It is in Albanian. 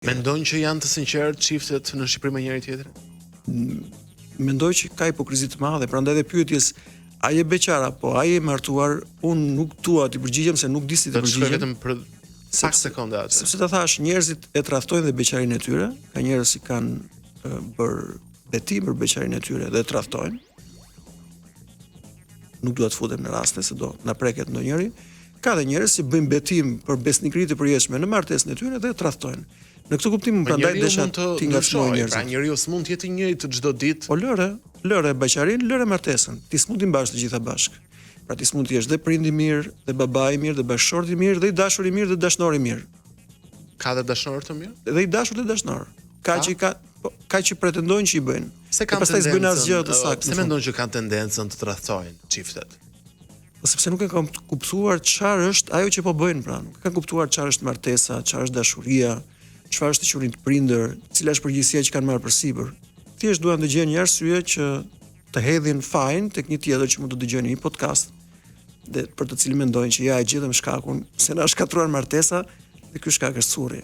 Mendon që janë të sinqertë çiftet në Shqipëri me njëri tjetrin? Mendoj që ka hipokrizi të madhe, prandaj edhe pyetjes a je beqar apo a je martuar, unë nuk dua të përgjigjem se nuk di si të Do të shkoj përgjigjem. vetëm për pak sekonda atë. Sepse ta thash, njerëzit e tradhtojnë dhe beqarinë e tyre, ka njerëz që kanë bër betim për beqarinë e tyre dhe e tradhtojnë. Nuk dua të futem në raste se do na preket ndonjëri. Ka dhe njerëz që bëjnë betim për besnikëritë e përjetshme në martesën e tyre dhe e tradhtojnë. Në këtë kuptim prandaj desha ti ngacmoj njerëzit. Pra njeriu s'mund të jetë i njëjtë çdo ditë. Po lëre beqarin, lëre martesën. Ti s'mund të mbash të gjitha bashk. Pra ti s'mund të jesh dhe prind i mirë, dhe babai i mirë, dhe bashkëshorti i mirë, dhe i dashur i mirë, dhe dashnor i mirë. Ka dhe dashnor të mirë? Dhe i dashur dhe dashnor. Ka që pretendojnë që i bëjnë. Se kanë pastaj s'bëjnë asgjë të saktë. Pse mendon që kanë tendencën të tradhtojnë çiftet? Sepse nuk e kanë kuptuar çfarë është ajo që po bëjnë, pra nuk e kanë kuptuar çfarë është martesa, çfarë është dashuria, çfarë është të quhen të prindër, cila është përgjegjësia që kanë marrë përsipër. Thjesht duan të gjejnë një arsye që të hedhin fajin tek një tjetër që mund të dëgjojnë një podcast dhe për të cilin mendojnë që ja e gjetëm shkakun se na shkatruan martesa dhe ky shkak është surri.